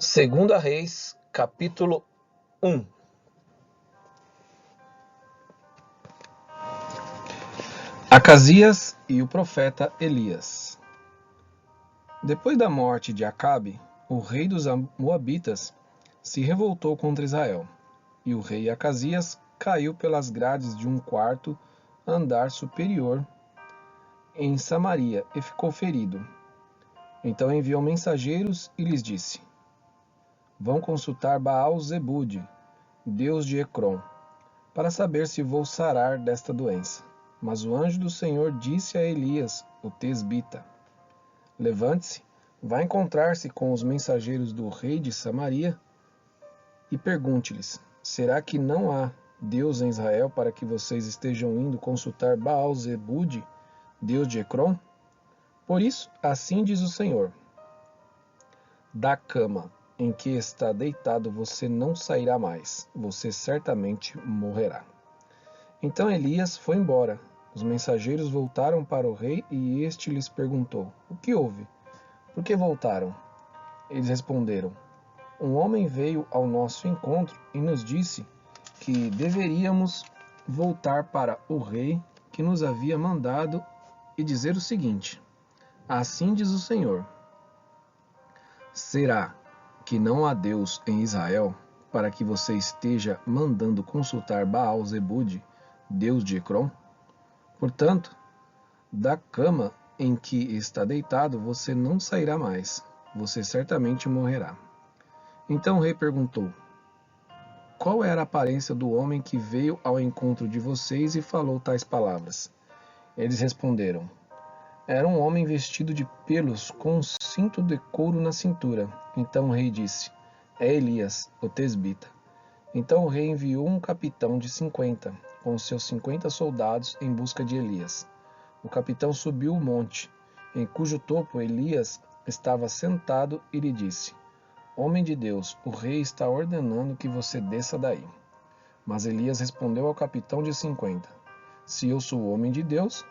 Segunda Reis, capítulo 1. Acasias e o profeta Elias. Depois da morte de Acabe, o rei dos Moabitas se revoltou contra Israel, e o rei Acasias caiu pelas grades de um quarto andar superior em Samaria e ficou ferido. Então enviou mensageiros e lhes disse: Vão consultar Baal-Zebude, deus de Ecrom, para saber se vou sarar desta doença. Mas o anjo do Senhor disse a Elias, o tesbita: Levante-se, vá encontrar-se com os mensageiros do rei de Samaria e pergunte-lhes: Será que não há Deus em Israel para que vocês estejam indo consultar Baal-Zebude, deus de Ecrom? Por isso, assim diz o Senhor: Da cama em que está deitado você não sairá mais, você certamente morrerá. Então Elias foi embora. Os mensageiros voltaram para o rei e este lhes perguntou: O que houve? Por que voltaram? Eles responderam: Um homem veio ao nosso encontro e nos disse que deveríamos voltar para o rei que nos havia mandado e dizer o seguinte: Assim diz o Senhor: Será que não há Deus em Israel para que você esteja mandando consultar Baal-Zebude, deus de Ecrom? Portanto, da cama em que está deitado você não sairá mais, você certamente morrerá. Então o rei perguntou: Qual era a aparência do homem que veio ao encontro de vocês e falou tais palavras? Eles responderam: Era um homem vestido de pelos com um cinto de couro na cintura. Então o rei disse: É Elias, o tesbita. Então o rei enviou um capitão de 50, com seus 50 soldados, em busca de Elias. O capitão subiu o monte, em cujo topo Elias estava sentado, e lhe disse: Homem de Deus, o rei está ordenando que você desça daí. Mas Elias respondeu ao capitão de 50: Se eu sou homem de Deus,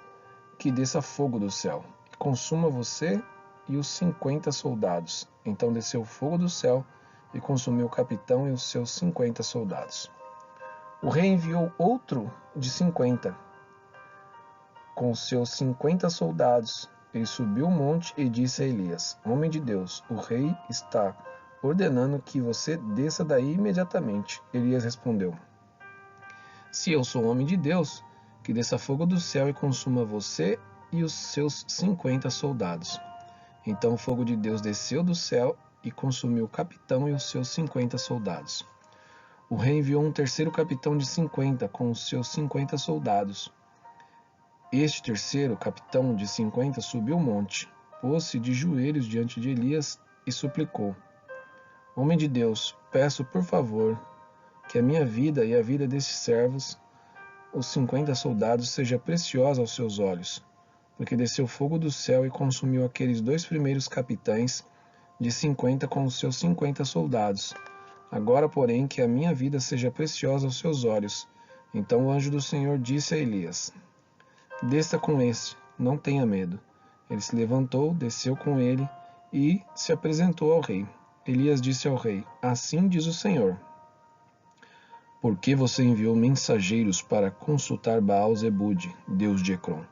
que desça fogo do céu, e consuma você e os 50 soldados. Então desceu fogo do céu e consumiu o capitão e os seus 50 soldados. O rei enviou outro de 50, com seus 50 soldados. Ele subiu o monte e disse a Elias: Homem de Deus, o rei está ordenando que você desça daí imediatamente. Elias respondeu: Se eu sou homem de Deus, que desça fogo do céu e consuma você e os seus 50 soldados. Então o fogo de Deus desceu do céu e consumiu o capitão e os seus 50 soldados. O rei enviou um terceiro capitão de 50 com os seus 50 soldados. Este terceiro capitão de 50 subiu o monte, pôs-se de joelhos diante de Elias e suplicou: Homem de Deus, peço por favor que a minha vida e a vida destes servos, os 50 soldados, seja preciosa aos seus olhos, porque desceu fogo do céu e consumiu aqueles dois primeiros capitães de 50 com os seus 50 soldados. Agora, porém, que a minha vida seja preciosa aos seus olhos. Então o anjo do Senhor disse a Elias: Desça com este, não tenha medo. Ele se levantou, desceu com ele e se apresentou ao rei. Elias disse ao rei: Assim diz o Senhor: Por que você enviou mensageiros para consultar Baal-Zebude, deus de Ecrom?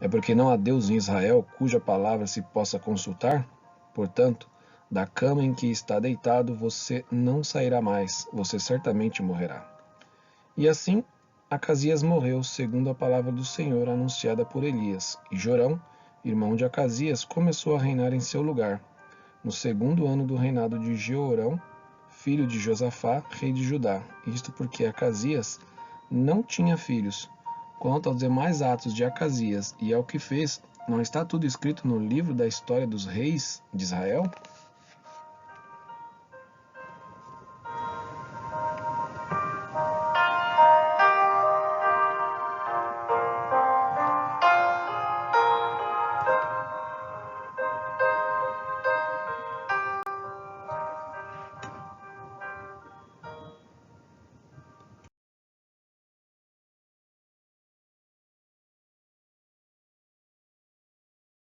É porque não há Deus em Israel cuja palavra se possa consultar? Portanto, da cama em que está deitado você não sairá mais, você certamente morrerá. E assim, Acasias morreu, segundo a palavra do Senhor anunciada por Elias, e Jorão, irmão de Acasias, começou a reinar em seu lugar, no segundo ano do reinado de Jeorão, filho de Josafá, rei de Judá. Isto porque Acasias não tinha filhos. Quanto aos demais atos de Acasias e ao que fez, não está tudo escrito no livro da história dos reis de Israel?